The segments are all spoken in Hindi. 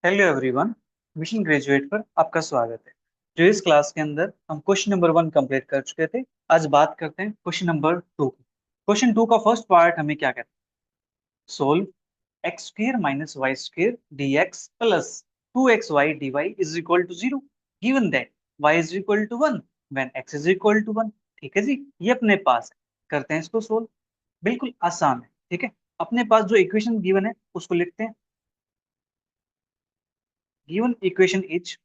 Hello everyone. मिशन ग्रेजुएट पर आपका स्वागत है। जो इस क्लास के अंदर हम क्वेश्चन नंबर 1 कंप्लीट कर चुके थे। आज बात करते हैं क्वेश्चन नंबर 2 की। क्वेश्चन 2 का फर्स्ट पार्ट हमें क्या कहता है? Solve x square minus y square d x plus 2xy dy is equal to 0 given that y is equal to 1 when x is equal to 1। ठीक है जी, ये अपने पास है। करते हैं इसको सोल्व। बिल्कुल आसान है। ठीक है, अपने पास जो इक्वेशन गिवन है उसको लिखते हैं। Given equation is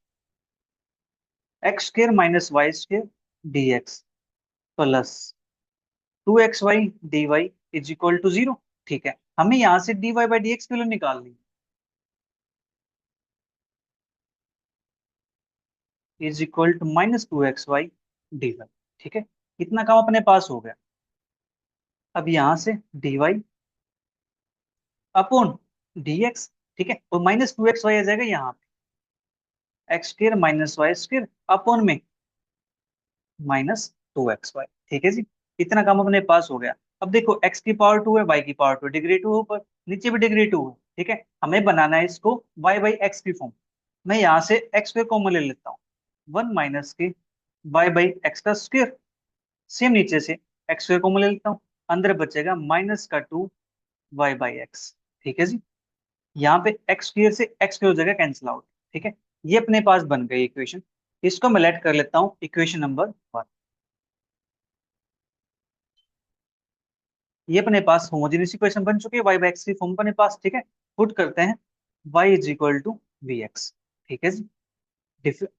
x square minus y square d x plus 2xy dy is equal to 0। ठीक है, हमें यहां से dy बाई डी एक्स की वैल्यू निकालनी है, is equal to -2xy dy। ठीक है, इतना काम अपने पास हो गया। अब यहां से dy अपॉन dx। ठीक है, और -2xy आ जाएगा यहाँ पे, x square minus y square upon में -2xy। ठीक है जी, इतना काम अपने पास हो गया। अब देखो, x की पावर 2 है, y की पावर 2, डिग्री 2 ऊपर नीचे भी डिग्री 2 है। ठीक है, हमें बनाना है इसको y बाई एक्स की फॉर्म। मैं यहाँ से एक्स स्क्र कॉमन ले लेता हूँ, 1 माइनस के y बाई एक्स का स्क्र। सेम नीचे से एक्स स्क्र कॉमन ले लेता हूँ, अंदर बचेगा -2 y बाई एक्स। ठीक है जी, यहाँ पे एक्स स्क्र से एक्स स्क्र हो जाएगा कैंसिल आउट। ठीक है, ये अपने पास बन गई इक्वेशन। इसको मैं लेट कर लेता हूँ इक्वेशन नंबर 1। ये अपने पास होमोजेनियस इक्वेशन बन चुकी है y बाई एक्स की फॉर्म अपने पास। ठीक है, पुट करते हैं y is equal to we x. ठीक है जी,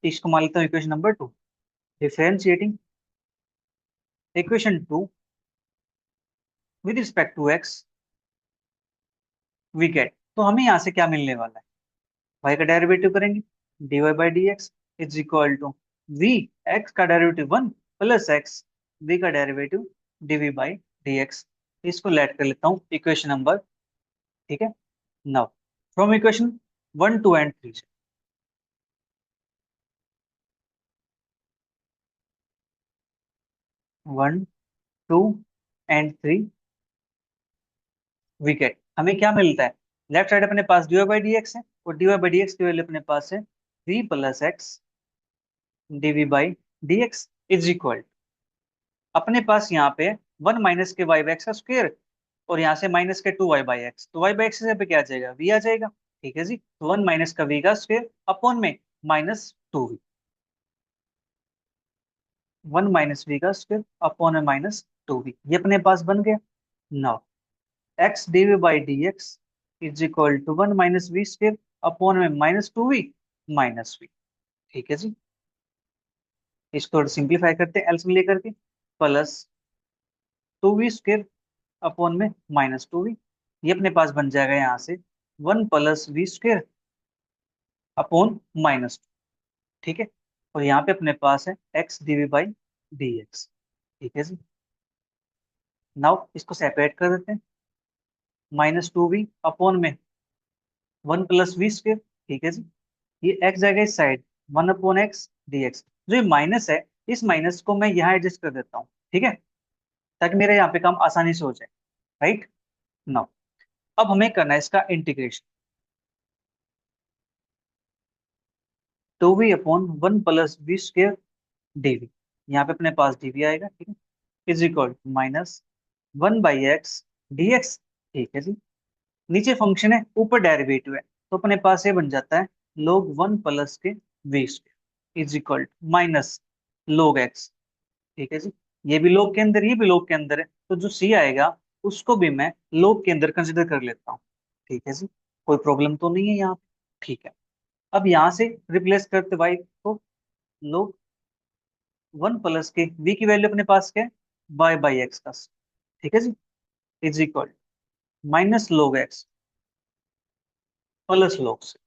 इसको मान लेता हूँ equation number 2। Differentiating equation 2 with respect to x we get. तो हमें यहाँ से क्या मिलने वाला है? y का डेरिवेटिव करेंगे, dy by D x is equal to we x का डेरिवेटिव 1 प्लस एक्स v का derivative dv by D x. इसको लेट कर लेता हूँ इक्वेशन नंबर। ठीक है, now from equation 1 2 and 3 1 2 and 3 we get हमें क्या मिलता है? लेफ्ट साइड अपने पास dy बाई डी एक्स है, और dy बाई डी एक्स की वैल्यू अपने पास है v plus x dv by D x is equal. अपने पास यहाँ पे 1 माइनस के वाई बाई एक्स का स्क्वायर, और यहाँ से माइनस के 2 वाई बाई एक्स, तो वाई बाई एक्स से पे क्या आ जाएगा? v आ जाएगा। ठीक है जी, तो 1 माइनस का v का स्क्वायर अपॉन में -2v। 1 माइनस v का स्क्वायर अपॉन में -2v, ये अपने पास बन गया। Now x dv by D x is equal to 1 minus v square upon में -2v माइनस वी। ठीक है जी, इसको सिंप्लीफाई करते हैं एल्स में लेकर के, प्लस 2v स्क्र अपॉन में -2v। ये अपने पास बन जाएगा यहाँ से 1 प्लस वी स्क्र अपॉन -2। ठीक है, और यहाँ पे अपने पास है x dv by D x. ठीक है जी, नाउ इसको सेपरेट कर देते हैं, -2v अपॉन में 1 प्लस वी स्क्र। ठीक है जी, ये x जाएगा इस side, 1 upon x D x. जो ये माइनस है, इस माइनस को मैं यहाँ एडजस्ट कर देता हूँ। ठीक है, ताकि मेरे यहाँ पे काम आसानी से हो जाए। राइट, नाउ अब हमें करना है इसका integration. 2v upon 1 plus v square dv, यहाँ पे अपने पास dv आएगा। ठीक है, is equal -1 by x D x. ठीक है जी, नीचे फंक्शन है, ऊपर डेरिवेटिव है, तो अपने पास ये बन जाता है log 1 प्लस के v square is equal minus log x. ठीक है जी, ये भी log के अंदर, ये भी log के अंदर है, तो जो c आएगा उसको भी मैं log के अंदर कंसिडर कर लेता हूँ। ठीक है जी, कोई प्रॉब्लम तो नहीं है यहाँ पे। ठीक है, अब यहाँ से रिप्लेस करते y को, log 1 प्लस के v की वैल्यू अपने पास क्या है? y बाई एक्स का। ठीक है जी, is equal -log x plus log c।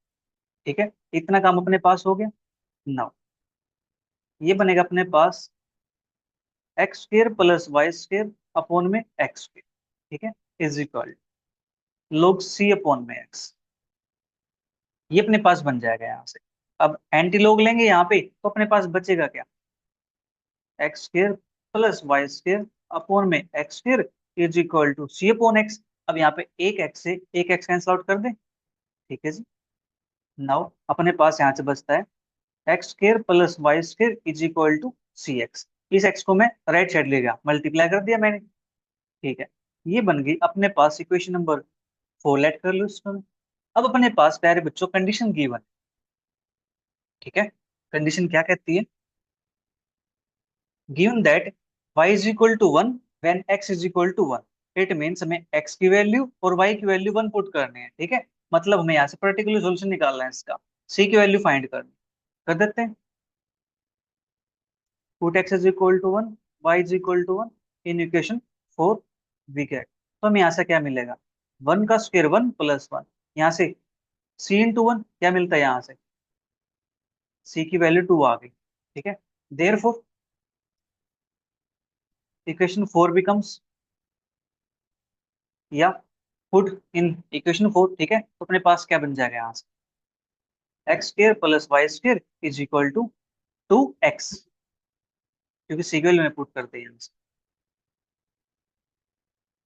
ठीक है, इतना काम अपने पास हो गया। नाउ ये बनेगा अपने पास x square plus y square upon में एक्स स्क्र। ठीक है, is equal log c upon में एक्स। ये अपने पास बन जाएगा यहाँ से। अब एंटी लॉग लेंगे यहाँ पे, तो अपने पास बचेगा क्या? X square plus y square upon में x square is equal to C upon x. अब यहाँ पे एक एक्स से एक एक्स कैंसिल आउट कर दे। ठीक है जी, नाउ अपने पास यहाँ से बचता है x square plus y square is equal to C x. इस एक्स को मैं राइट साइड ले गया, मल्टीप्लाई कर दिया मैंने। ठीक है, ये बन गई अपने पास इक्वेशन नंबर 4। लेट कर लो इसको। अब अपने पास प्यारे बच्चों कंडीशन गिवन। ठीक है, कंडीशन क्या कहती है? Given that y is equal to 1 when x is equal to 1। It means हमें x की वैल्यू और y की वैल्यू 1 पुट करनी है। ठीक है, मतलब हमें यहाँ से पर्टिकुलर सॉल्यूशन निकालना है इसका, c की वैल्यू फाइंड करनी। कर देते हैं। Put x is equal to 1, y is equal to 1 in equation 4। We get, तो हमें यहाँ से क्या मिलेगा? 1 का स्क्वायर 1 प्लस 1। यहाँ से c इंटू 1 क्या मिलता है? यहाँ से c की वैल्यू 2 आ गई। ठीक है, देयरफॉर इक्वेशन 4 बिकम्स, या पुट इन इक्वेशन 4। ठीक है, तो अपने पास क्या बन जाएगा यहाँ से? X square plus y square is equal to 2x, क्योंकि सीक्वल में पुट करते हैं यहाँ से।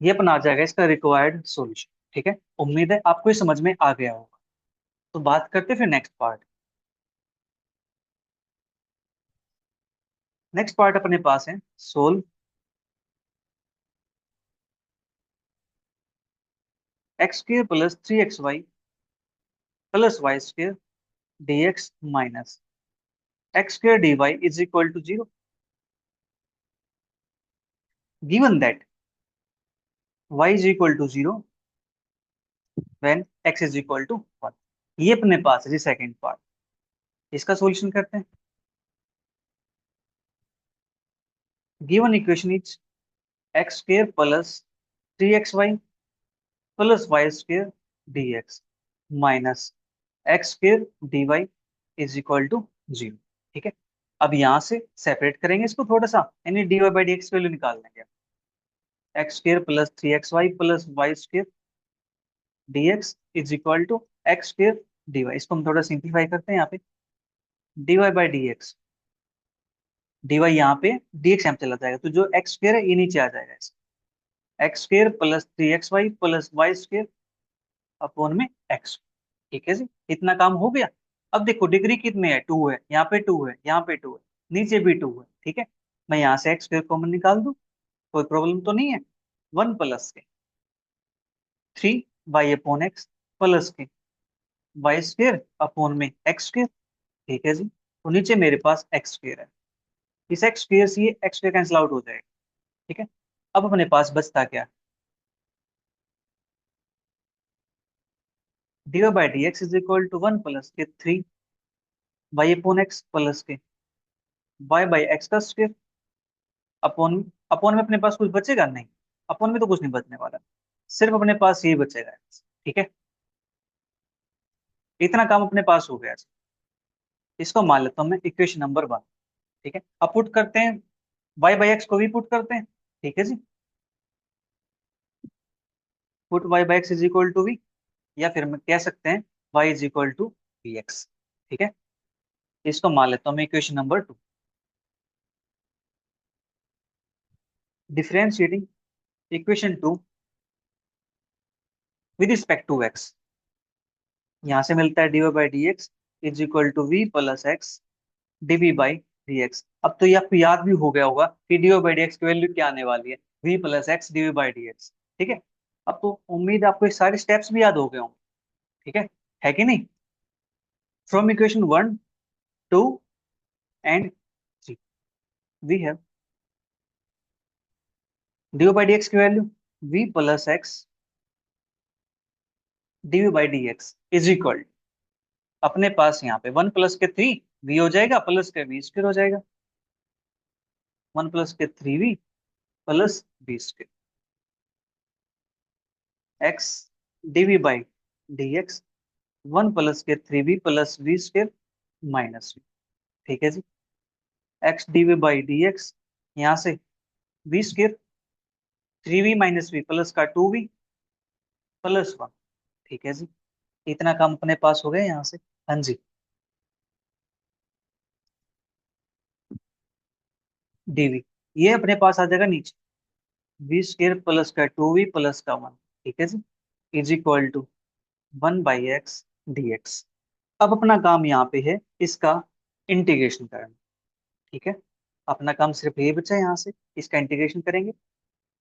ये अपना आ जाएगा इसका रिक्वायर्ड सॉल्यूशन। ठीक है, उम्मीद है आपको ये समझ में आ गया होगा। तो बात करते हैं फिर नेक्स्ट पार्ट। नेक्स्ट पार्ट अपने पास है solve x square plus 3xy plus y square dx minus x square dy is equal to 0। Given that y is equal to 0 when x is equal to 1। ये अपने पास है जी सेकंड पार्ट। इसका सॉल्यूशन करते हैं। Given equation is x square plus 3xy plus y square dx minus x square dy is equal to 0। ठीक है, अब यहाँ से सेपरेट करेंगे इसको थोड़ा सा, यानी dy by D x value निकाल लेंगे। X square plus 3xy plus y square dx is equal to x square dy। इसको हम थोड़ा सिंप्लीफाई करते हैं। यहाँ पे dy by D x, dy यहाँ पे dx यहाँ चला जाएगा, तो जो एक्स स्क्र है ये नीचे आ जाएगा। X square plus 3xy plus y square upon में एक्स। ठीक है जी, इतना काम हो गया। अब देखो डिग्री कितने है? 2 है, यहाँ पे 2 है, यहाँ पे 2 है, नीचे भी 2 है। ठीक है, मैं यहाँ से एक्स स्क्र कॉमन निकाल दूं, कोई प्रॉब्लम तो नहीं है। 1 प्लस के 3 वाई अपॉन एक्स प्लस के वाई स्क्र अपॉन में एक्स स्क्र। ठीक है जी, तो नीचे मेरे पास एक्स स्क्र है। इस एक्स स्क्र से ये एक्स स्क्र कैंसिल आउट हो जाएगा। ठीक है, अब अपने पास बचता क्या? D by D x is equal to 1 plus के 3 वाई अपॉन एक्स प्लस के वाई बाई एक्स का स्क्वायर अपॉन। अपॉन में अपने पास कुछ बचेगा नहीं, अपॉन में तो कुछ नहीं बचने वाला, सिर्फ अपने पास यही बचेगा। ठीक है, इतना काम अपने पास हो गया। इसको मान लेता हूँ मैं इक्वेशन नंबर 1। ठीक है, अब पुट करते हैं, वाई बाई एक्स को भी पुट करते हैं। ठीक है जी, put y by x is equal to v, या फिर हम कह सकते हैं y is equal to we x. ठीक है, इसको मान लेता हूँ मैं equation number 2। Differentiating equation 2 with respect to x, यहाँ से मिलता है d Y by D x is equal to we plus x DV by D x. अब तो ये आपको याद भी हो गया होगा कि D Y by D x की वैल्यू क्या आने वाली है, V plus x DV by D x. ठीक है, अब तो उम्मीद है आपको ये सारे स्टेप्स भी याद हो गए होंगे। ठीक है कि नहीं? From equation 1, 2 and 3 we have d Y by D x की value v plus x DV by D x is equal, अपने पास यहाँ पे 1 प्लस के 3 वी हो जाएगा प्लस के वी स्क्वायर हो जाएगा। 1 प्लस के 3 v plus v square x DV by D x 1 plus के 3 v plus v square minus v. ठीक है जी, x DV by D x, यहाँ से v square 3 v minus v plus का 2 वी प्लस 1। ठीक है जी, इतना काम अपने पास हो गया यहाँ से। हाँ जी, डीवी ये अपने पास आ जाएगा नीचे, वी स्क्वायर प्लस का 2 वी प्लस का 1। ठीक है जी, is equal to 1 by x D x. अब अपना काम यहाँ पे है इसका इंटीग्रेशन करना। ठीक है, अपना काम सिर्फ ये बचा है, यहाँ से इसका इंटीग्रेशन करेंगे।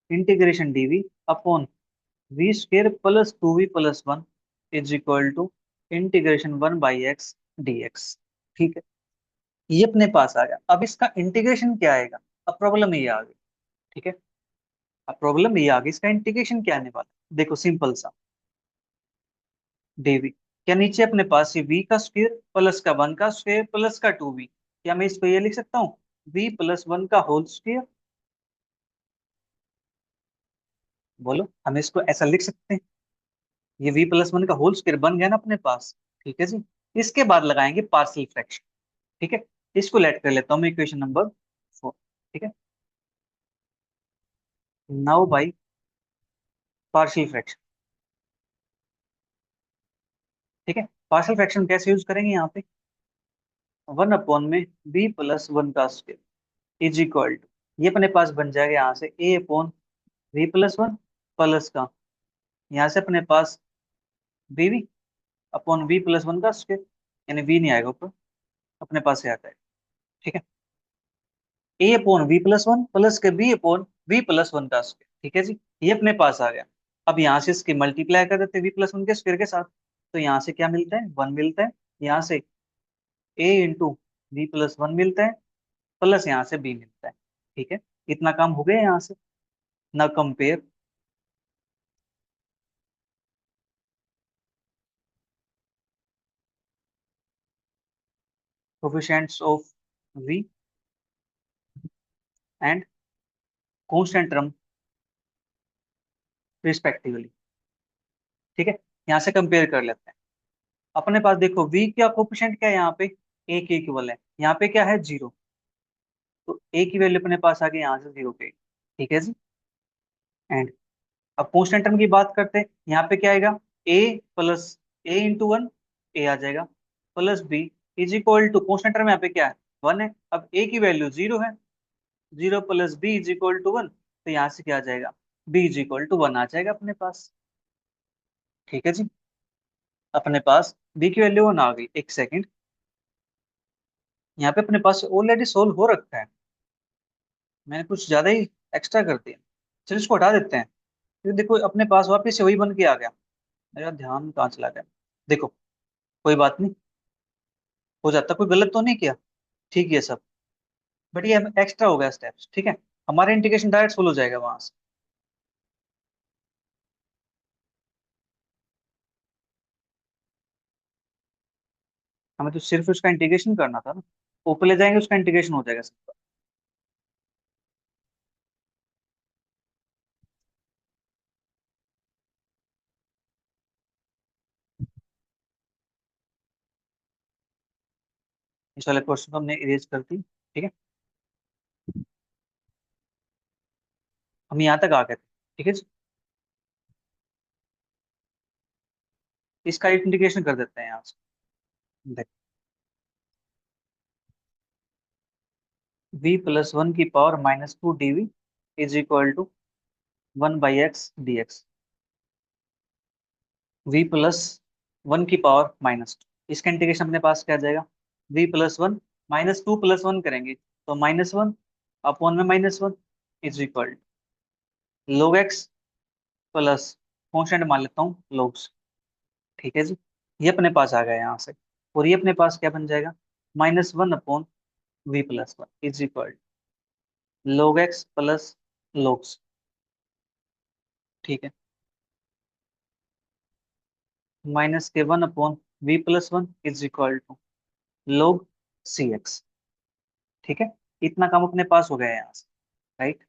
Integration DV upon V square plus 2v+1 is equal to integration 1/x dx। ठीक है, ये अपने पास आ गया। अब इसका इंटीग्रेशन क्या आएगा? अब प्रॉब्लम ये आ गई। ठीक है, अब प्रॉब्लम ये आ गई, इसका इंटीग्रेशन क्या आने वाला है? देखो सिंपल सा, dv, क्या नीचे अपने पास ये v का स्क्वायर प्लस का 1 का स्क्वायर प्लस का 2v, क्या मैं इसको ये लिख सकता हूँ v+1 का होल स्क्वायर? बोलो, हम इसको ऐसा लिख सकते हैं? ये v+1 का होल स्क्वायर बन गया ना अपने पास। ठीक है जी, इसके बाद लगाएंगे पार्शियल फ्रैक्शन। ठीक है, इसको लेट कर लेता हूँ मैं इक्वेशन नंबर 4। ठीक है, नाउ बाई पार्शियल फ्रैक्शन। ठीक है, पार्शियल फ्रैक्शन कैसे यूज करेंगे यहाँ पे? 1 अपॉन में v+1 का स्क्वायर इज इक्वल टू, ये अपने पास बन जाएगा यहाँ से a/v+1 प्लस का, यहाँ से अपने पास bv/v+1 का स्क्वायर, यानी v नहीं आएगा ऊपर, अपने पास से आता है। ठीक है, a/v+1 प्लस के b/v+1 का स्क्वायर। ठीक है जी, ये अपने पास आ गया। अब यहाँ से इसके मल्टीप्लाई कर देते हैं v+1 के स्क्वायर के साथ, तो यहाँ से क्या मिलता है? 1 मिलता है। यहाँ से a × v+1 मिलता है, प्लस यहाँ से b मिलता है। ठीक है, इतना काम हो गया यहाँ से। ना compare coefficients of v and constant term respectively. ठीक है, यहाँ से कंपेयर कर लेते हैं। अपने पास देखो v का कोफिशिएंट क्या है यहाँ पे? a के इक्वल है, यहाँ पे क्या है? 0, तो a की वैल्यू अपने पास आ गई यहाँ से 0 पे। ठीक है जी, एंड अब कांस्टेंट टर्म की बात करते हैं। यहाँ पे क्या आएगा? a प्लस a × 1, a आ जाएगा, plus b is equal to, constant term यहाँ पे क्या है? 1 है। अब a की वैल्यू 0 है, 0 plus b is equal to 1, तो यहाँ से क्या आ जाएगा? b इज इक्वल टू 1 आ जाएगा अपने पास। ठीक है जी, अपने पास b की वैल्यू 1 आ गई। एक सेकंड, यहाँ पे अपने पास ऑलरेडी सोल्व हो रखा है, मैंने कुछ ज्यादा ही एक्स्ट्रा कर दिया। चलो इसको हटा देते हैं, फिर देखो अपने पास वापस से वही बन के आ गया। मेरा ध्यान कहाँ चला गया? देखो, कोई बात नहीं, हो जाता, कोई गलत तो नहीं किया, ठीक है सब, बट ये एक्स्ट्रा हो गया स्टेप्स। ठीक है, हमारा इंटीग्रेशन डायरेक्ट सोल्व हो जाएगा वहां से। हमें तो सिर्फ उसका इंटीग्रेशन करना था ना, ऊपर ले जाएंगे उसका इंटीग्रेशन हो जाएगा सबका। इस वाले क्वेश्चन को हमने इरेज कर दी। ठीक है, हम यहाँ तक आ गए थे। ठीक है जी, इसका इंटीग्रेशन कर देते हैं यहाँ से। देख, v+1 की power -2 dv is equal to 1/x dx। v+1 की पावर -2, इसका इंटीग्रेशन अपने पास क्या आ जाएगा? v+1 -2+1 करेंगे तो -1 अपॉन में -1 is equal log x plus constant मान लेता हूँ logs। ठीक है जी, ये अपने पास आ गया यहाँ से, और ये अपने पास क्या बन जाएगा? -1/v+1 is equal log x plus logs। ठीक है, -1/v+1 is equal to log cx। ठीक है, इतना काम अपने पास हो गया है यहाँ से, राइट?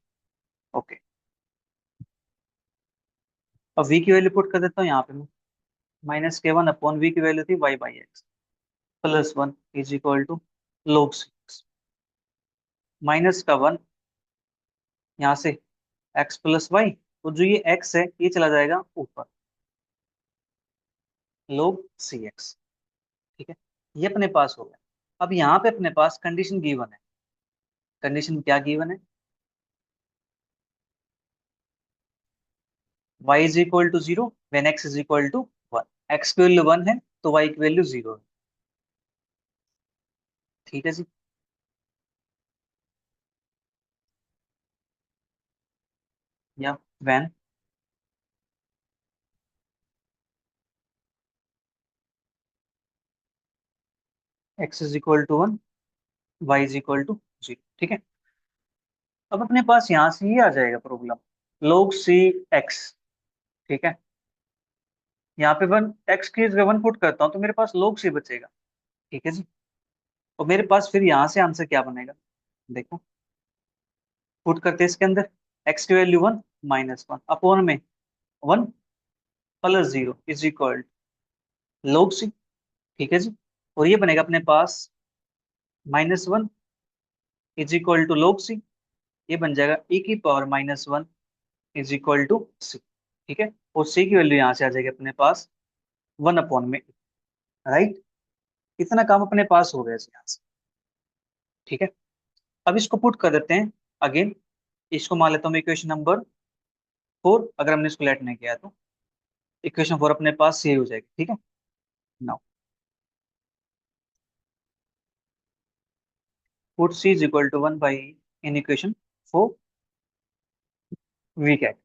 ओके, अब v की वैल्यू पुट कर देता हूँ यहाँ पे मैं। -1/v की वैल्यू थी y/x plus 1 is equal to log cx, minus का 1 यहाँ से x प्लस वाई, तो जो ये x है ये चला जाएगा ऊपर, log cx। ठीक है, ये अपने पास हो गया। अब यहाँ पे अपने पास कंडीशन गिवन है। कंडीशन क्या गिवन है? y is equal to 0 when x is equal to 1। x की वैल्यू 1 है तो y की वैल्यू 0 है। ठीक है जी। या when x is equal to 1, y is equal to 0। ठीक है, अब अपने पास यहां से ये आ जाएगा प्रॉब्लम, log c x। ठीक है, यहाँ पे वन x की जगह 1 पुट करता हूँ तो मेरे पास log c बचेगा। ठीक है जी, और मेरे पास फिर यहाँ से आंसर क्या बनेगा, देखो पुट करते हैं इसके अंदर, x की वैल्यू 1 -1 अपॉन में 1 plus 0 is equal log c। ठीक है जी, और ये बनेगा अपने पास -1 is equal to log c, ये बन जाएगा e की power -1 is equal to c। ठीक है, और c की वैल्यू यहाँ से आ जाएगी अपने पास 1 अपॉन में, राइट। इतना काम अपने पास हो गया यहाँ से। ठीक है, अब इसको पुट कर देते हैं अगेन, इसको मान लेता हूँ इक्वेशन नंबर 4, अगर हमने इसको लेट नहीं किया तो इक्वेशन 4 अपने पास सही हो जाएगी। ठीक है, now put c is equal to 1 by in equation 4 we get,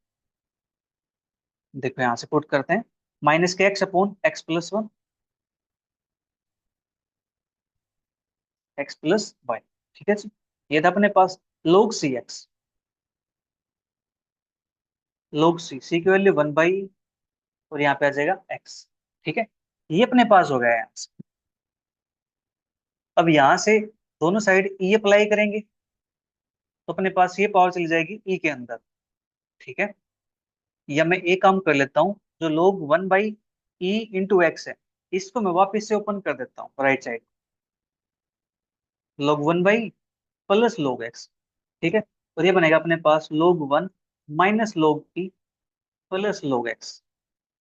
देखो यहाँ से पुट करते हैं माइनस के X upon x plus Y. ठीक है जी, ये था अपने पास log C X, log C की वैल्यू 1 बाई, और यहाँ पे आ जाएगा एक्स। ठीक है, ये अपने पास हो गया है यहाँ से। अब यहाँ से दोनों साइड ई अप्लाई करेंगे तो अपने पास ये पावर चली जाएगी ई के अंदर। ठीक है, या मैं एक काम कर लेता हूँ, जो log 1 by E into x है, इसको मैं वापस से ओपन कर देता हूँ right side, log 1 by plus log x. ठीक है, और ये बनेगा अपने पास log 1 minus log E plus log x.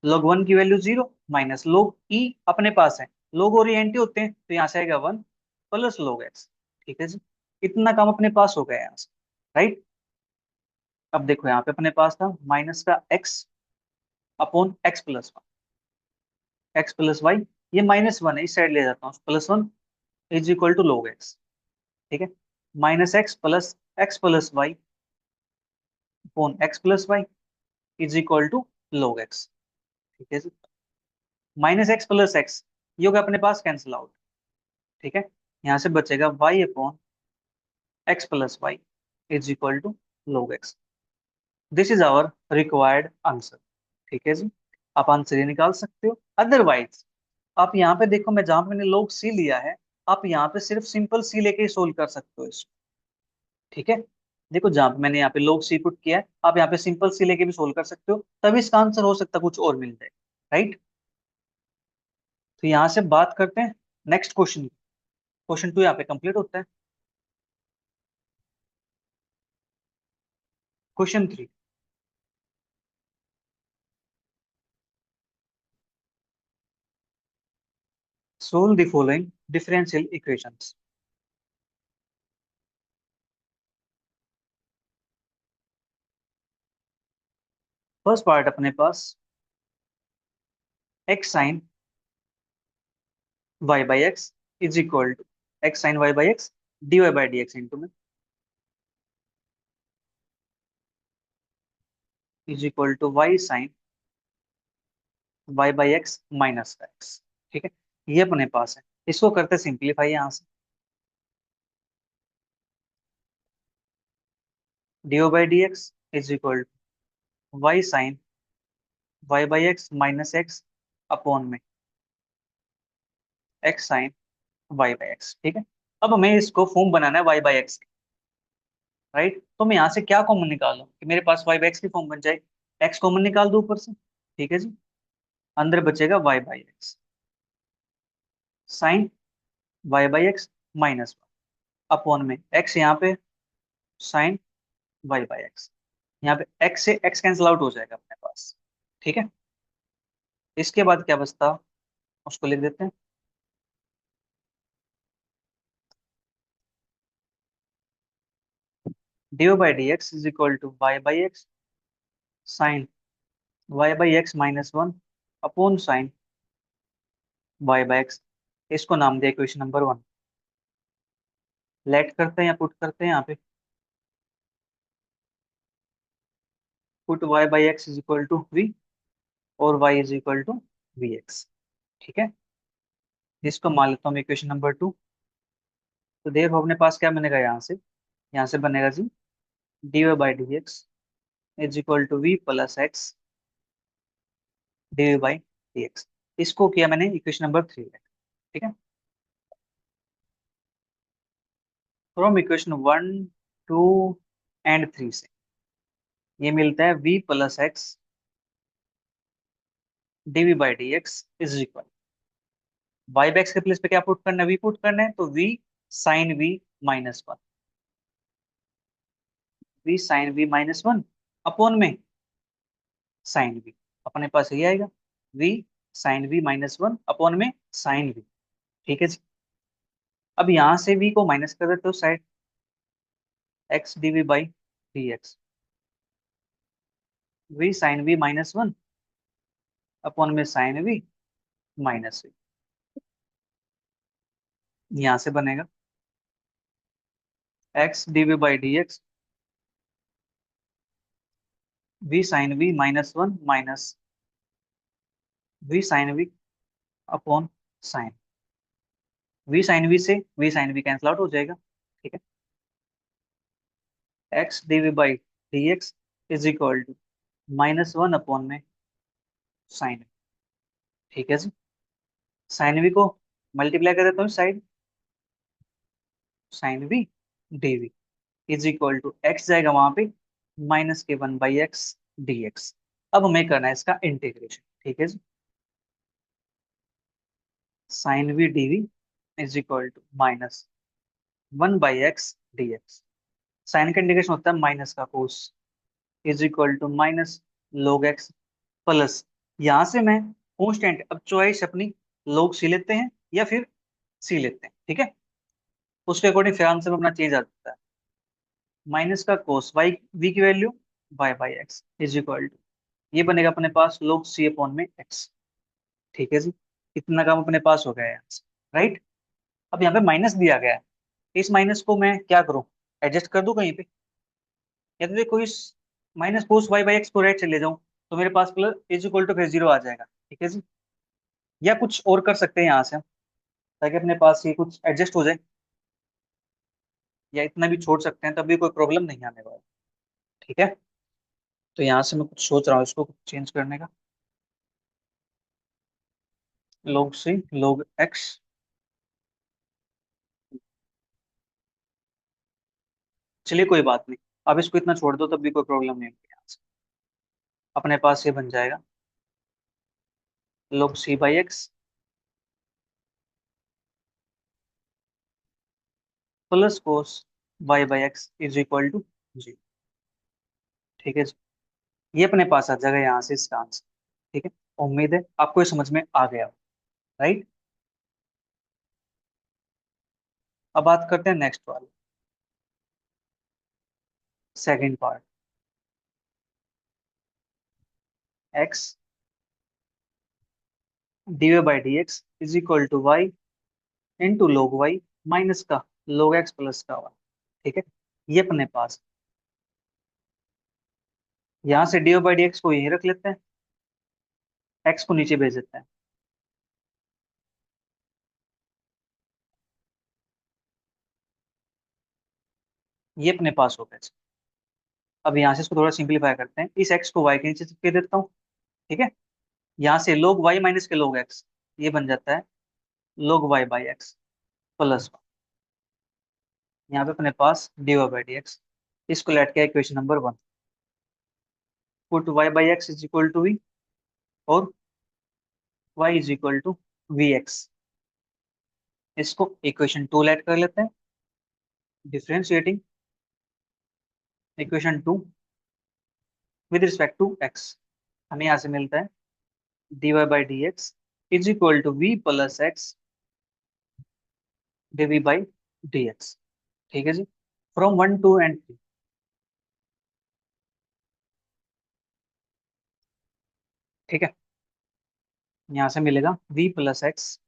log 1 की वैल्यू 0 माइनस log ई अपने पास है, log और ये एंटी होते हैं तो यहाँ से आएगा 1 प्लस log एक्स। ठीक है जी, इतना काम अपने पास हो गया है यहाँ से, राइट। अब देखो यहाँ पे अपने पास था माइनस का x upon x plus Y, ये -1 है, इस साइड ले जाता हूँ, +1 is equal to log x. ठीक है, minus X plus Y upon x plus Y is equal to log x. ठीक है जी, माइनस एक्स प्लस एक्स, ये होगा अपने पास कैंसिल आउट। ठीक है, यहाँ से बचेगा y upon x plus Y is equal to log X. This is our required answer. ठीक है जी, आप आंसर ये निकाल सकते हो। अदरवाइज आप यहाँ पे देखो, मैं जहां पे मैंने log c लिया है, आप यहाँ पे सिर्फ सिंपल c लेके ही सोल्व कर सकते हो इसको। ठीक है, देखो जहां पे मैंने यहाँ पे log c पुट किया है, आप यहाँ पे सिंपल c लेके भी सोल्व कर सकते हो, तभी इसका आंसर हो सकता है कुछ और मिल जाए, राइट। तो यहाँ से बात करते हैं नेक्स्ट क्वेश्चन। क्वेश्चन 2 यहाँ पे कंप्लीट होता है। Question 3, solve the following differential equations. First part अपने पास x sine Y by x is equal to x sine Y by x D Y by D x into में is equal to y sine Y by x minus x. ठीक है, ये अपने पास है, इसको करते सिंप्लीफाई यहाँ से, d by D x is equal to y sine Y by x minus x upon में x sine Y by x. ठीक है, अब हमें इसको फॉर्म बनाना है वाई बाई एक्स, राइट। तो मैं यहाँ से क्या कॉमन निकालूं कि मेरे पास वाई बाई एक्स की फॉर्म बन जाए, एक्स कॉमन निकाल दो ऊपर से। ठीक है जी, अंदर बचेगा Y by X sine Y by x minus upon में एक्स यहाँ पे साइन वाई बाई एक्स, यहाँ पे एक्स से एक्स कैंसिल आउट हो जाएगा अपने पास। ठीक है, इसके बाद क्या बचता उसको लिख देते हैं, D by D x is equal to Y by X sine Y by X -1 upon sine Y by x, इसको नाम दिया इक्वेशन नंबर 1। लेट करते हैं या पुट करते हैं यहाँ पे? Put y by x is equal to we और y is equal to we x. ठीक है, इसको मान लेता हूँ इक्वेशन नंबर 2। तो देखो अपने पास क्या बनेगा यहाँ से बनेगा जी dy by D x is equal to we plus x D by D x. इसको किया मैंने इक्वेशन नंबर 3। ठीक है, फ्रॉम इक्वेशन 1 2 एंड 3 से ये मिलता है v plus x D by D x is equal Y X के प्लेस पे क्या पुट करना है, v पुट करना है, तो v sine v minus one, v sine v minus one upon में साइन v। अपने पास ये आएगा v sine v minus one upon में साइन v। ठीक है जी, अब यहां से v को माइनस कर देते हो side, x dv by D X, v sine v minus one upon में साइन v माइनस वी। यहां से बनेगा x dv by D X v sine v minus one minus v sine v upon sine, v sine v से v sine v cancel out हो जाएगा। ठीक है, x dv by D x is equal to minus one upon में साइन। ठीक है जी, साइन v को मल्टीप्लाई कर देता हूँ side, sine v dv is equal to x जाएगा वहां पे माइनस के one by x D x. अब हमें करना है इसका इंटीग्रेशन। ठीक है जी, sine v dv is equal to minus one by x D x. Sine का इंटीग्रेशन होता है माइनस का cos is equal to minus log x plus, यहां से मैं कांस्टेंट, अब चॉइस अपनी log सी लेते हैं या फिर सी लेते हैं। ठीक है, उसके अकॉर्डिंग फिर आंसर में अपना चेंज आ जाता है। माइनस का कोस वाई वी की value Y by x is equal to, ये बनेगा अपने पास log सी अपॉन में एक्स। ठीक है जी, इतना काम अपने पास हो गया है राइट। अब यहाँ पे माइनस दिया गया है, इस माइनस को मैं क्या करूं, एडजस्ट कर दूं कहीं पे, या तो देखो इस minus cos Y by X को राइट चले जाऊं तो मेरे पास प्लस इज इक्वल टू फिर जीरो आ जाएगा। ठीक है जी, या कुछ और कर सकते हैं यहाँ से हम, ताकि अपने पास ये कुछ एडजस्ट हो जाए, या इतना भी छोड़ सकते हैं तब भी कोई प्रॉब्लम नहीं आने वाला। ठीक है, तो यहाँ से मैं कुछ सोच रहा हूँ इसको कुछ चेंज करने का, log सी log एक्स, चलिए कोई बात नहीं, अब इसको इतना छोड़ दो तब भी कोई प्रॉब्लम नहीं होगी। यहाँ से अपने पास ये बन जाएगा log C by x plus cos Y by x is equal to जी। ठीक है जी, ये अपने पास आ जाएगा यहाँ से इसका आंसर। ठीक है, उम्मीद है आपको ये समझ में आ गया, राइट। अब बात करते हैं नेक्स्ट वाले, second part, X D Y by D x is equal to Y into log Y minus का लोग एक्स प्लस का वाई। ठीक है, ये अपने पास, यहाँ से D Y by D x को यहीं रख लेते हैं, एक्स को नीचे भेज देते हैं। ये अपने पास हो गया। अब यहाँ से इसको थोड़ा सिंपलीफाई करते हैं, इस एक्स को वाई के नीचे चिपके देता हूँ। ठीक है, यहाँ से लोग वाई माइनस के लोग एक्स, ये बन जाता है log Y by x plus one. यहाँ पे अपने पास d Y by D x, इसको लेट के equation number 1, put y by x is equal to we और y is equal to we x. इसको इक्वेशन 2 लेट कर लेते हैं, differentiating equation 2 with respect to x, हमें यहाँ से मिलता है d Y by D x is equal to we plus x D we by D x. ठीक है जी, फ्रॉम 1 2 एंड 3। ठीक है, यहाँ से मिलेगा v plus x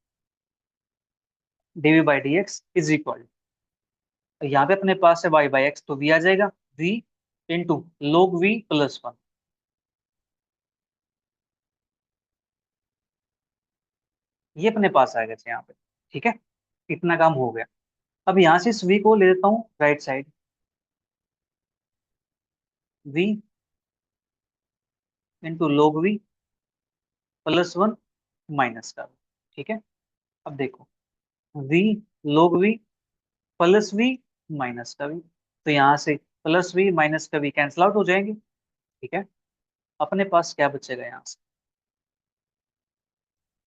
D we by D x is equal यहाँ पे अपने पास है वाई बाई एक्स, तो वी आ जाएगा V into log V plus one. ये अपने पास आ गया यहाँ पे। ठीक है, इतना काम हो गया। अब यहाँ से इस वी को ले लेता हूँ right side, V into log V plus one minus का v। ठीक है, अब देखो V log V plus V minus का वी, तो यहाँ से प्लस वी माइनस का वी कैंसिल आउट हो जाएंगे। ठीक है, अपने पास क्या बचेगा यहाँ से,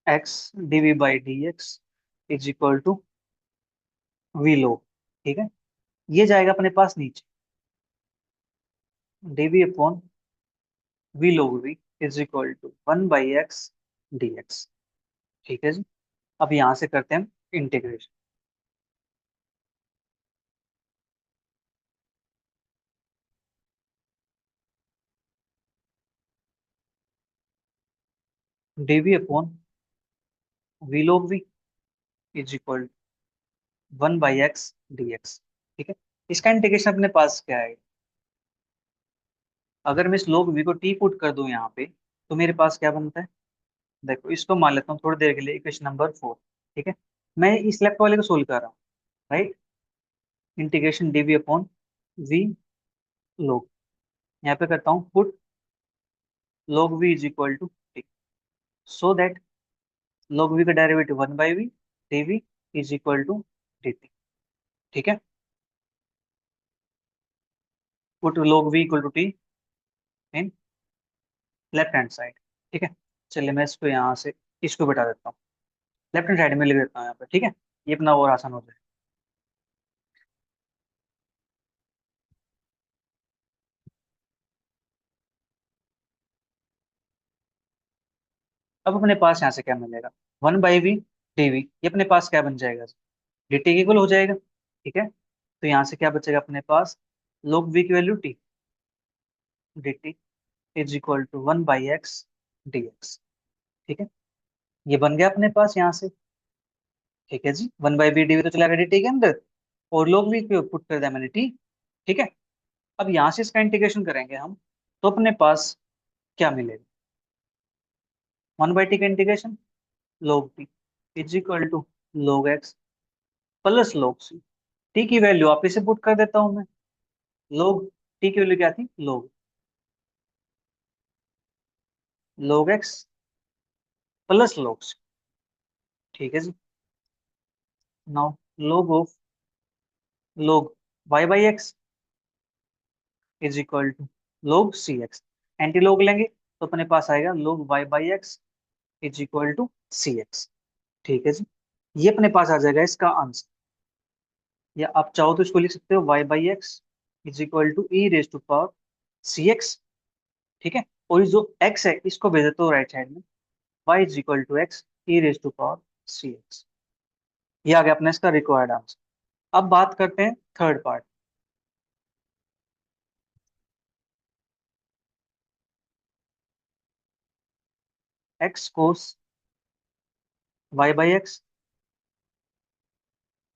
X DV by D x is equal to V log. ठीक है, ये जाएगा अपने पास नीचे, DV upon V log V is equal to one by x D x. ठीक है जी, अब यहाँ से करते हैं integration. DV upon V log V is equal one by x D x. ठीक है, इसका इंटीग्रेशन अपने पास क्या है, अगर मैं इस लोग वी को टी पुट कर दूं यहाँ पे, तो मेरे पास क्या बनता है। देखो इसको मान लेता हूँ थोड़ी देर के लिए इक्वेशन नंबर फोर। ठीक है, मैं इस लेफ्ट वाले को सोल्व कर रहा हूँ, right. Integration DV upon V log, यहाँ पे करता हूँ put log v is equal to T, so that log v का derivative one by V dv is equal to dt। ठीक है, put log v equal to T in left hand side. ठीक है, चलिए मैं इसको यहाँ से इसको बिठा देता हूँ, लेफ्ट हैंड साइड में लिख देता हूँ यहाँ पे। ठीक है, ये अपना और आसान हो जाए। अब अपने पास यहाँ से क्या मिलेगा, वन बाई वी dv, ये अपने पास क्या बन जाएगा, dt के इक्वल हो जाएगा। ठीक है, तो यहाँ से क्या बचेगा अपने पास, log v की वैल्यू t, dt इज equal to one by X dx। ठीक है, ये बन गया अपने पास यहाँ से। ठीक है जी, वन बाई बी डी तो चला गया डी के अंदर, और लोग भी पुट कर दिया मैंने टी। ठीक है, अब यहाँ से इसका इंटीग्रेशन करेंगे हम, तो अपने पास क्या मिलेगा, वन बाई टी का इंटीग्रेशन लोग टी इज इक्वल टू लोग एक्स प्लस लोग सी। टी की वैल्यू आप इसे पुट कर देता हूँ मैं, लोग टी की वैल्यू क्या थी, लोग एक्स प्लस लोग सी। ठीक है जी, now log of log Y by x is equal to log C x, anti लोग लेंगे तो अपने पास आएगा log Y by x is equal to C X. ठीक है जी, ये अपने पास आ जाएगा इसका आंसर, या आप चाहो तो इसको लिख सकते हो Y by x is equal to E raise to power C X. ठीक है, और ये जो एक्स है इसको भेज देते हो राइट साइड में, Y is equal to X E raise to power C X. ये आ गया अपना इसका रिक्वायर्ड आंसर। अब बात करते हैं third part, x cos Y by x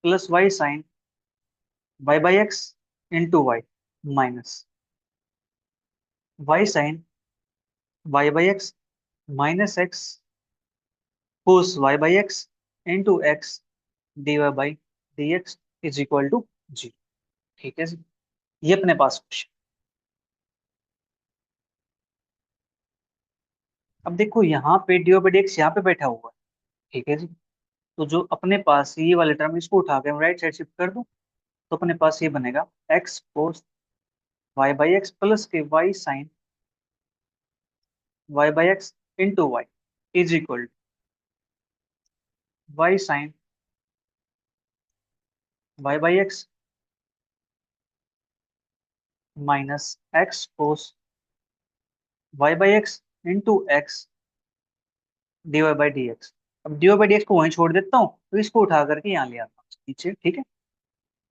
plus y sine Y by x into y minus y sine Y by x minus x cos Y by x into x D Y by D x is equal to जी। ठीक है जी, ये अपने पास क्वेश्चन। अब देखो यहाँ पे D Y by D x यहाँ पे बैठा हुआ है। ठीक है जी, तो जो अपने पास ये वाले टर्म इसको उठा के राइट साइड शिफ्ट कर दूं, तो अपने पास ये बनेगा x cos Y by x plus के y sine Y by x into y is equal to y sine Y by x minus x cos Y by x into x D Y by D x. अब d Y by D x को वहीं छोड़ देता हूँ, तो इसको उठा करके यहाँ ले आता हूँ नीचे। ठीक है,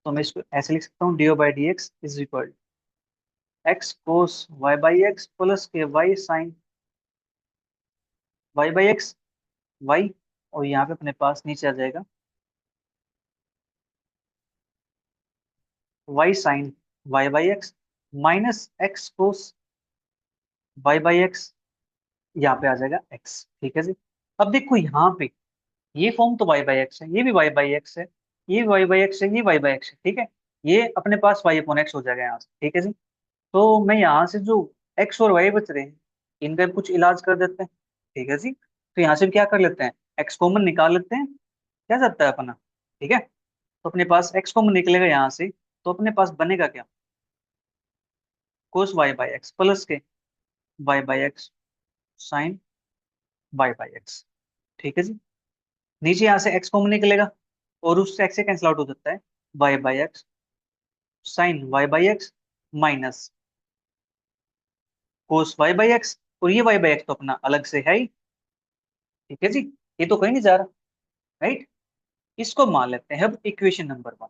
तो मैं इसको ऐसे लिख सकता हूँ d Y by D x is equal x cos Y by x plus के y sine Y by x y, और यहाँ पे अपने पास नीचे आ जाएगा y sine Y by x minus x cos Y by x, यहाँ पे आ जाएगा एक्स। ठीक है जी। अब देखो यहाँ पे ये फॉर्म तो वाई बाई एक्स है, ये भी वाई बाई एक्स है, ये वाई बाई एक्स है, ये वाई बाई एक्स है। ठीक है, ये अपने पास वाई अपॉन एक्स हो जाएगा यहाँ से। ठीक है जी। तो मैं यहाँ से जो एक्स और वाई बच रहे हैं इनका भी कुछ इलाज कर देते हैं। ठीक है जी। तो यहाँ से भी क्या कर लेते हैं, एक्स कॉमन निकाल लेते हैं, क्या जाता है अपना। ठीक है, तो अपने पास एक्स कॉमन निकलेगा यहाँ से, तो अपने पास बनेगा क्या, cos Y by x plus के Y by X sine Y by x. ठीक है जी। नीचे यहाँ से एक्स कॉमन निकलेगा और उससे एक्स से कैंसिल आउट हो जाता है, Y by X sine Y by x minus cos Y by X, और ये वाई बाई एक्स तो अपना अलग से है ही। ठीक है जी, ये तो कहीं नहीं जा रहा, राइट। इसको मान लेते हैं अब इक्वेशन नंबर 1।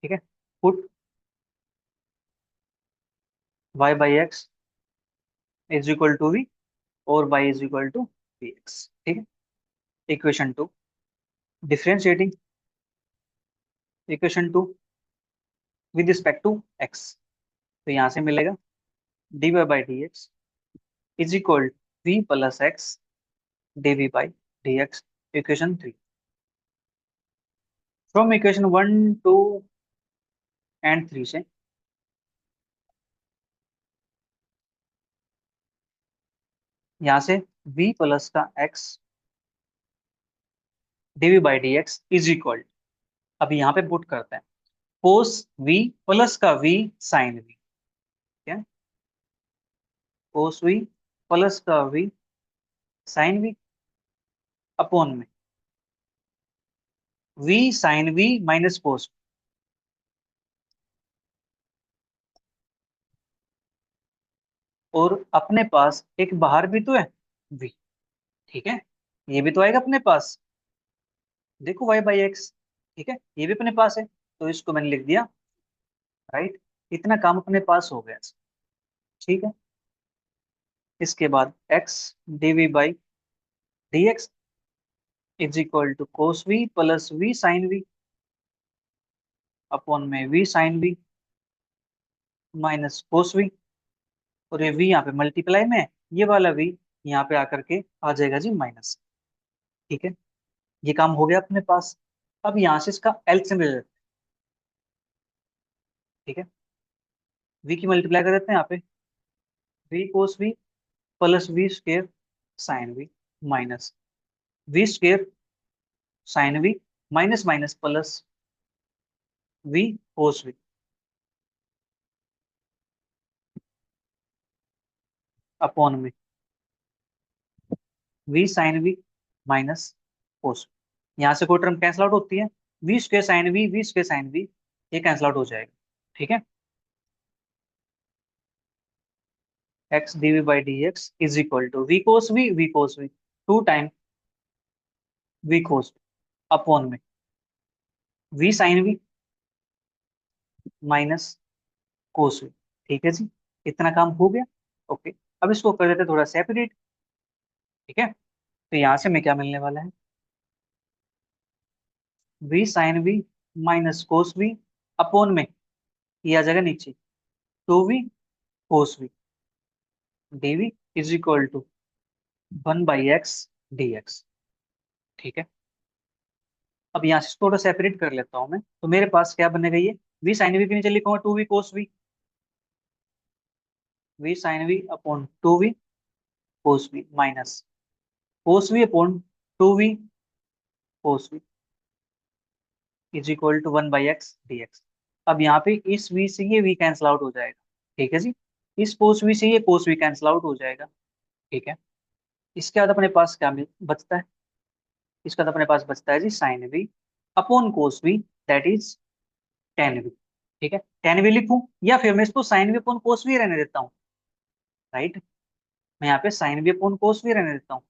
ठीक है, put y by x is equal to we और y is equal to we x. ठीक है, equation 2 differentiating equation 2 with respect to x, तो यहाँ से मिलेगा d Y by D x is equal v plus x D we by D x. Equation 3 from equation 1 2 and 3 से यहाँ से v प्लस का x dv by D x is equal, अब यहाँ पे पुट करते हैं कोस v प्लस का v साइन v। क्या, कोस v प्लस का v साइन v अपॉन में v sine v minus cos, और अपने पास एक बाहर भी तो है v। ठीक है, ये भी तो आएगा अपने पास, देखो y बाई एक्स। ठीक है, ये भी अपने पास है, तो इसको मैंने लिख दिया, राइट। इतना काम अपने पास हो गया। ठीक है, इसके बाद x dv by D x is equal to cos v plus v sine we upon में v sine we minus cos v, और ये वी यहाँ पे मल्टीप्लाई में है, ये वाला वी यहाँ पे आकर के आ जाएगा जी माइनस। ठीक है, ये काम हो गया अपने पास। अब यहाँ से इसका एलसीएम ले लेते हैं। ठीक है, वी की मल्टीप्लाई कर देते हैं यहाँ पे, v cos v plus v square sine we minus v square sine we minus minus plus v cos we upon में v sine we minus cos. यहाँ से कोई टर्म कैंसिल आउट होती है, v square sine v square sine v, ये कैंसिल आउट हो जाएगा। ठीक है, x D we by D x is equal to we cos v two time v cos upon में v sine we minus cos we. ठीक है जी, इतना काम हो गया। ओके, अब इसको कर देते हैं थोड़ा सेपरेट। ठीक है, तो यहाँ से हमें क्या मिलने वाला है, V sine we minus cos we upon में ये आ जाएगा नीचे two we cos V D V is equal to 1 by x D x. ठीक है, अब यहाँ से थोड़ा सेपरेट कर लेता हूँ मैं, तो मेरे पास क्या बनेगा, ये वी साइन वी के नीचे लिखूंगा two we cos V sine we upon two we cos V minus cos we upon two we cos V is equal to 1 by x D x. अब यहाँ पे इस v से ये v कैंसिल आउट हो जाएगा। ठीक है जी, इस कोस v से ये कोस v कैंसिल आउट हो जाएगा। ठीक है, इसके बाद अपने पास क्या बचता है, इसके बाद अपने पास बचता है जी sine we upon cos v, that is tan v. ठीक है, टेन वी लिखूं या फिर मैं इसको sine we upon cos v रहने देता हूँ, राइट। मैं यहाँ पे sine we upon cos v रहने देता हूँ,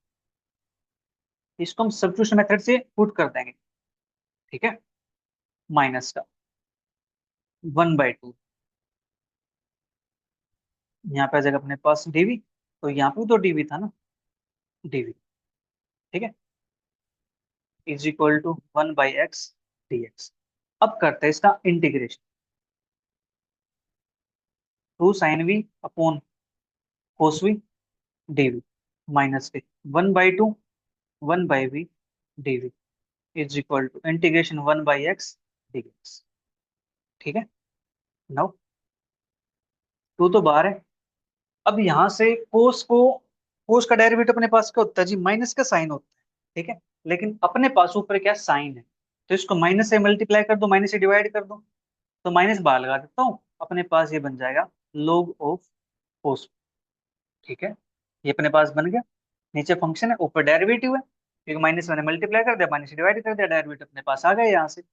इसको हम सब्स्टिट्यूशन मेथड से पुट कर देंगे। ठीक है, माइनस का 1/2, यहाँ पे आ जाएगा अपने पास डीवी, तो यहाँ पे तो डीवी था ना, डीवी। ठीक है, is equal to 1/x dx। अब करते हैं इसका इंटीग्रेशन। 2 sin v अपॉन cos v dv माइनस के 1/2 1/v dv is equal to integration 1/x dx। ठीक है। नाउ टू तो बाहर है। अब यहां से कोस का डेरिवेटिव अपने पास क्या होता है जी, माइनस का साइन होता है। ठीक है। लेकिन अपने पास ऊपर क्या साइन है, तो इसको माइनस से मल्टीप्लाई कर दो, माइनस से डिवाइड कर दो, तो माइनस बाहर लगा देता हूँ, अपने पास ये बन जाएगा log ऑफ कोस। ठीक है। ये अपने पास बन गया। नीचे फंक्शन है, ऊपर डेरिवेटिव है, क्योंकि माइनस मैंने मल्टीप्लाई कर दिया, माइनस से डिवाइड कर दिया, डेरिवेटिव अपने पास आ गया यहाँ से।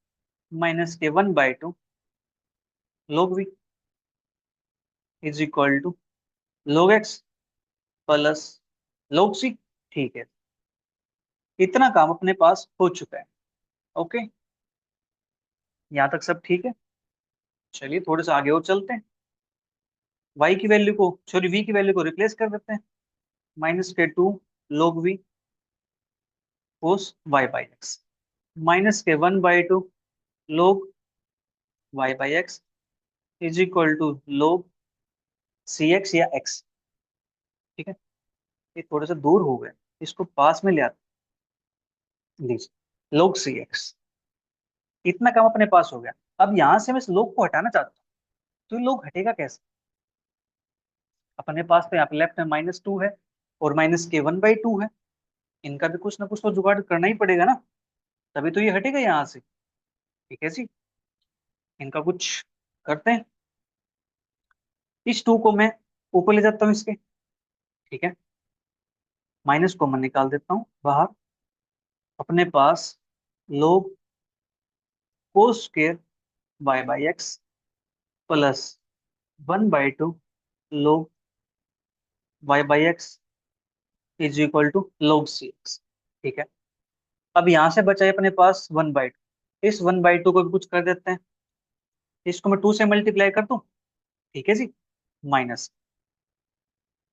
माइनस के 1/2 log v is equal to log x plus log c। ठीक है। इतना काम अपने पास हो चुका है। ओके, यहाँ तक सब ठीक है। चलिए थोड़े से आगे और चलते हैं। y की वैल्यू को, सॉरी v की वैल्यू को रिप्लेस कर देते हैं। माइनस के 2 log v कोस y/x माइनस के 1/2 log y/x is equal to log cx या x। ठीक है। ये थोड़े से दूर हो गए, इसको पास में ले आते हैं। लीजिए log cx। इतना काम अपने पास हो गया। अब यहां से मैं इस log को हटाना चाहता हूँ, तो ये log हटेगा कैसे? अपने पास तो यहाँ पे लेफ्ट में -2 है और माइनस के 1/2 है। इनका भी कुछ ना कुछ तो जुगाड़ करना ही पड़ेगा ना, तभी तो ये हटेगा यहाँ से। ठीक है जी। इनका कुछ करते हैं। इस 2 को मैं ऊपर ले जाता हूँ इसके। ठीक है। माइनस कॉमन निकाल देता हूँ बाहर। अपने पास log cos square y/x plus 1/2 log y/x is equal to log cx। ठीक है। अब यहाँ से बचा है अपने पास 1/2। इस 1/2 को भी कुछ कर देते हैं, इसको मैं 2 से मल्टीप्लाई कर दूं। ठीक है जी। माइनस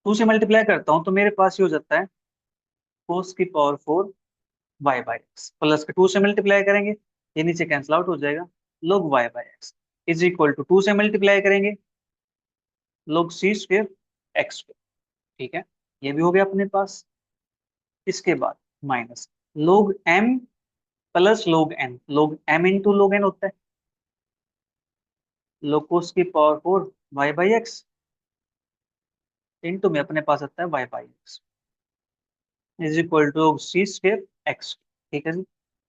2 से मल्टीप्लाई करता हूँ तो मेरे पास ये हो जाता है कोस की पावर 4 y/x प्लस के 2 से मल्टीप्लाई करेंगे, ये नीचे कैंसिल आउट हो जाएगा, log y/x is equal to 2 से मल्टीप्लाई करेंगे log c square x square. ठीक है। ये भी हो गया अपने पास। इसके बाद minus log m plus log n, log m into log n होता है, log कोस की पावर 4 y/x इंटू में अपने पास आता है y/x is equal to C square X. ठीक है जी।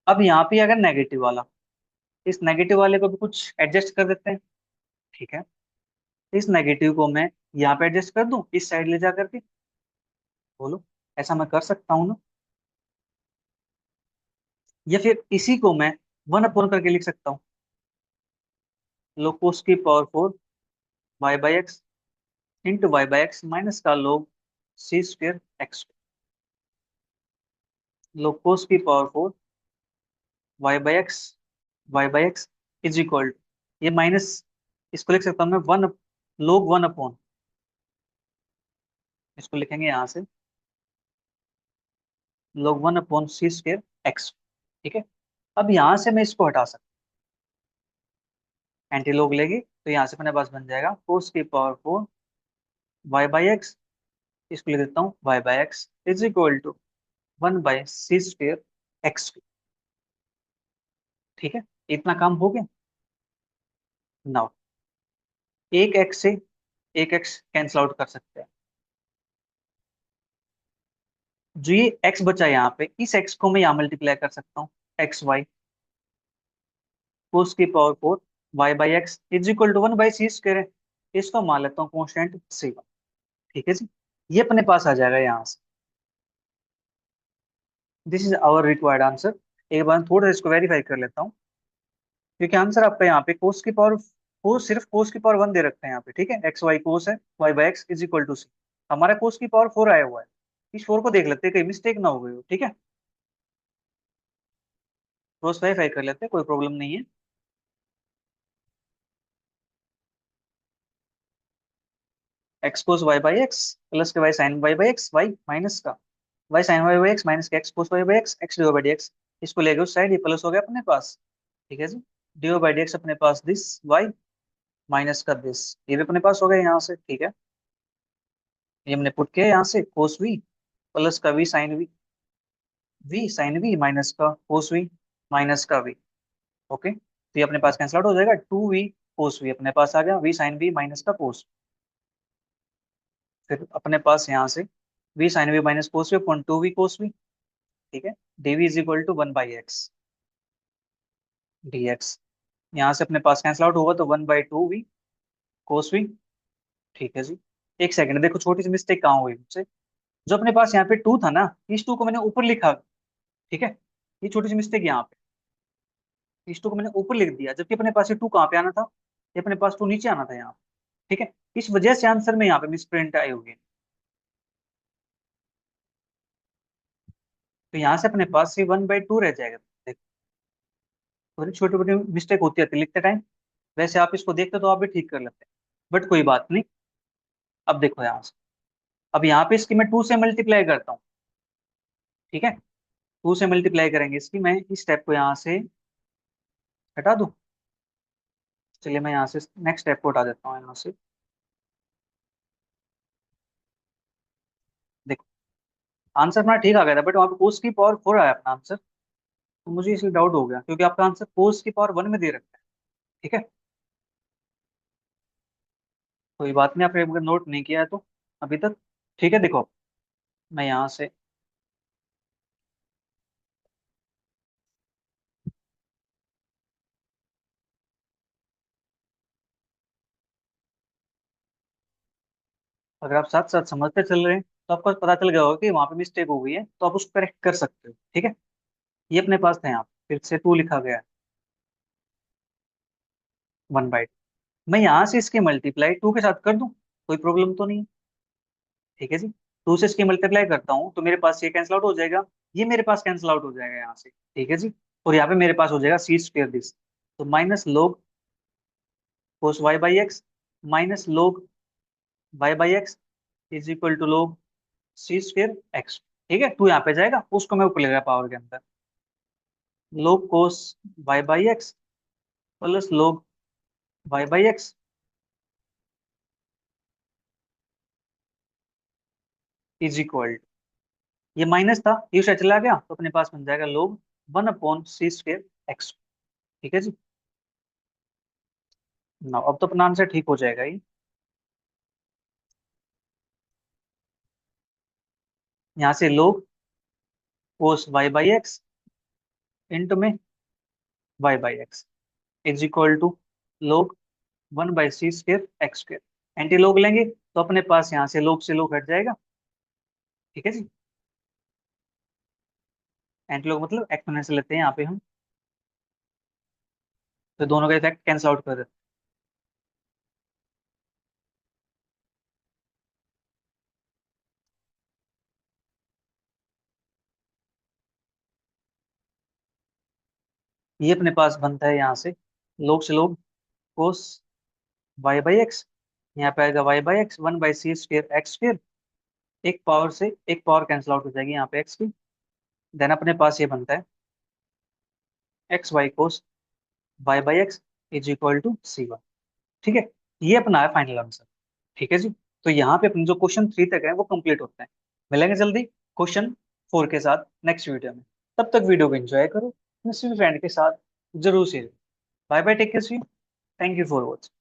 अब यहाँ पे अगर नेगेटिव वाला, इस नेगेटिव वाले को भी कुछ एडजस्ट कर देते हैं। ठीक है। इस नेगेटिव को मैं यहाँ पे एडजस्ट कर दूं, इस साइड ले जा करके। बोलो, ऐसा मैं कर सकता हूँ ना? या फिर इसी को मैं 1 अपॉन करके लिख सकता हूँ, log कोस की power 4 y/x into y/x minus का log सी स्क्वायर एक्स। log कोस की power 4 y/x y/x is equal, ये माइनस, इसको लिख सकता हूँ मैं 1 log 1 अपॉन, इसको लिखेंगे यहाँ से log 1 अपॉन सी स्क्वायर एक्स। ठीक है। अब यहाँ से मैं इसको हटा सकता हूँ, एंटी लॉग लेगी तो यहाँ से अपने पास बन जाएगा कोस की पावर 4 y/x, इसको लिख देता हूँ y/x is equal to 1/c² x. ठीक है। इतना काम हो गया। नाउ एक एक्स से एक एक्स कैंसिल आउट कर सकते हैं। जो ये एक्स बचा यहाँ पे, इस एक्स को मैं यहाँ मल्टीप्लाई कर सकता हूँ, एक्स वाई कोस की power 4 y/x is equal to 1/c²। है, इसको मान लेता हूँ कॉन्स्टेंट c1। ठीक है जी। ये अपने पास आ जाएगा यहाँ से। This is our required answer. एक बार थोड़ा इसको वेरीफाई कर लेता हूँ, क्योंकि आंसर आपका यहाँ पे कोस की पावर, कोस सिर्फ कोस की पावर 1 दे रखते हैं यहाँ पे। ठीक है। एक्स वाई कोस है, y/x इज इक्वल टू सी। हमारा कोस की पावर 4 आया हुआ है। इस 4 को देख लेते हैं, कहीं मिस्टेक ना हो गई हो। ठीक है। क्रॉस वेरीफाई कर लेते हैं, कोई प्रॉब्लम नहीं है। एक्स कोस y/x प्लस के y sine y/x, y minus का y साइन y/x माइनस का x cos y/x, x divide by x इसको ले गए उस साइड, ये प्लस हो गया अपने पास। ठीक है जी। डी बाई डी एक्स अपने पास दिस वाई माइनस का दिस, ये भी अपने पास हो गया यहाँ से। ठीक है, ये हमने पुट किया यहाँ से, कोस वी प्लस का वी साइन वी माइनस का कोस वी माइनस का वी। ओके, तो ये अपने पास कैंसिल आउट हो जाएगा, 2v कोस वी अपने पास आ गया, वी साइन वी माइनस का कोस। फिर अपने पास यहाँ से v sine we minus cos we upon 2v cos we. ठीक है, dv is equal to 1/x dx। यहाँ से अपने पास कैंसिल आउट होगा तो 1/2v कोस वी। ठीक है जी। एक सेकंड, देखो छोटी सी मिस्टेक कहाँ हुई मुझसे। जो अपने पास यहाँ पे 2 था ना, इस 2 को मैंने ऊपर लिखा। ठीक है, ये छोटी सी मिस्टेक यहाँ पे, इस 2 को मैंने ऊपर लिख दिया, जबकि अपने पास ये 2 कहाँ पे आना था, ये अपने पास 2 नीचे आना था यहाँ। ठीक है, इस वजह से आंसर में यहाँ पे मिस प्रिंट आई होगी। तो यहाँ से अपने पास से 1/2 रह जाएगा। देखो, थोड़ी छोटी छोटी मिस्टेक होती है लिखते टाइम। वैसे आप इसको देखते तो आप भी ठीक कर लेते हैं, बट कोई बात नहीं। अब देखो यहाँ से, अब यहाँ पे इसकी मैं 2 से मल्टीप्लाई करता हूँ। ठीक है, 2 से मल्टीप्लाई करेंगे इसकी, मैं इस स्टेप को यहाँ से हटा दूँ। चलिए मैं यहाँ से नेक्स्ट स्टेप को हटा देता हूँ यहाँ से। देखो, आंसर अपना ठीक आ गया था, बट वहाँ पे कोस की पावर 4 आया अपना आंसर। तो मुझे इसलिए डाउट हो गया, क्योंकि आपका आंसर कोस की पावर 1 में दे रखा है। ठीक है, कोई बात नहीं, आपने अगर नोट नहीं किया है तो अभी तक। ठीक है, देखो मैं यहाँ से, अगर आप साथ साथ समझते चल रहे हैं तो आपको पता चल गया होगा कि वहां पे मिस्टेक हो गई है, तो आप उसको करेक्ट कर सकते हो। ठीक है, ये अपने पास था यहाँ पे, फिर से 2 लिखा गया है, 1/2। मैं यहाँ से इसके मल्टीप्लाई 2 के साथ कर दूं, कोई प्रॉब्लम तो नहीं है। ठीक है जी, 2 से इसके मल्टीप्लाई करता हूँ तो मेरे पास ये कैंसिल आउट हो जाएगा, ये मेरे पास कैंसिल आउट हो जाएगा यहाँ से। ठीक है जी, और यहाँ पे मेरे पास हो जाएगा सी स्क्र दिस, तो minus log cos Y by x minus log Y by x is equal to log c square x. ठीक है, 2 यहाँ पे जाएगा, उसको मैं ऊपर ले गया पावर के अंदर, log cos Y by x plus log Y by x is equal, ये माइनस था, ये साइड चला गया, तो अपने पास बन जाएगा लोग 1/c² एक्स। ठीक है जी, ना अब तो अपना आंसर ठीक हो जाएगा ये। यहाँ से log cos Y by x into में y by x is equal to log 1/c² x square. Anti लोग लेंगे तो अपने पास यहाँ से लोग हट जाएगा। ठीक है जी, एंटी लोग मतलब एक्सपोनेंशियल लेते हैं यहाँ पे हम, तो दोनों का इफेक्ट कैंसिल आउट कर देते हैं। ये अपने पास बनता है यहाँ से log cos Y by x, यहाँ पे आएगा y by x 1/c² x square. एक पावर से एक पावर कैंसिल आउट हो जाएगी यहाँ पे एक्स की। देन अपने पास ये बनता है x y cos Y by x is equal to c1। ठीक है, ये अपना है फाइनल आंसर। ठीक है जी, तो यहाँ पे अपने जो क्वेश्चन 3 तक है वो कंप्लीट होते हैं। मिलेंगे जल्दी क्वेश्चन 4 के साथ नेक्स्ट वीडियो में। तब तक वीडियो को एंजॉय करो, अपने फ्रेंड के साथ जरूर share. Bye bye, take care, see, thank you for watching.